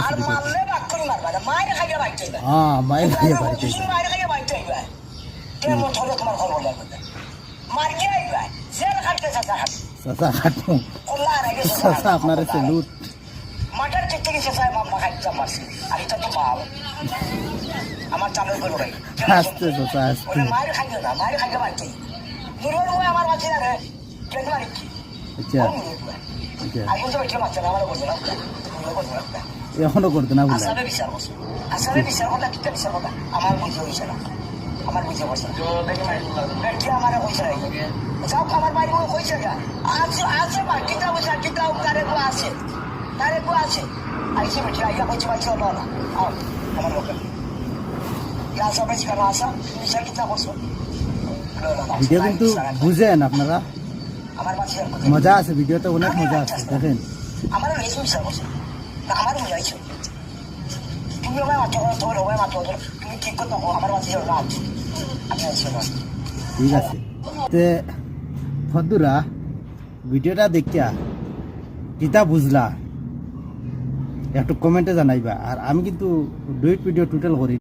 আর মারলে বাক করে মারবা না, মায়ের খাইয়া বাইতে যাইবা। হ্যাঁ, মায়ের খাইয়া বাইতে যাইবা। মায়ের খাইয়া বাইতে যাইবা। কেমন ধরে তোমার খবর লাগবে? মার কে আইবা? জেল খাটতে চাচা খাটতে। চাচা খাটতে। কোলা আগে চাচা আপনার স্যালুট। মাটার চিত্তে গেছে চাচা মাম্মা খাইতে মারছি। আর এটা তো পাও। আমার চালের গরু ভাই। আস্তে চাচা আস্তে। ওরে মায়ের খাইয়া না, মায়ের খাইয়া বাইতে। নুরুল ওই আমার বাচ্চা রে। কেন মারি কি? আচ্ছা। আইন তো এটা বাচ্চা আমারও বলছে না। এখনো করতে না বলে আসামে বিচার করছে, আসামে বিচার করলে কিটা বিচার করবে আমার বুঝে হইছে না, আমার বুঝে বসে ব্যক্তি আমার হইছে না যাও আমার বাইরে হইছে না আছে আছে মা কিটা বসে কিটা তারে কো আছে তারে কো আছে আইছে বেটি আইয়া হইছে বাচ্চা হলো না আও আমার লোক ইয়া সব বেশি করা আসা বিচার কিটা করছো ভিডিও কিন্তু বুঝেন আপনারা, আমার বাচ্চা মজা আছে, ভিডিওতে অনেক মজা আছে দেখেন। আমার লেসু বিচার করছে আমার মজা আইছো তুমি ওই মাত্র তোর ওই মাত্র তুমি ঠিক করতে আমার বাচ্চা না আমি আইছো না ঠিক আছে। তে বন্ধুরা ভিডিওটা দেখিয়া কিতা বুঝলা একটু কমেন্টে জানাইবা। আর আমি কিন্তু ডুইট ভিডিও টোটাল করি।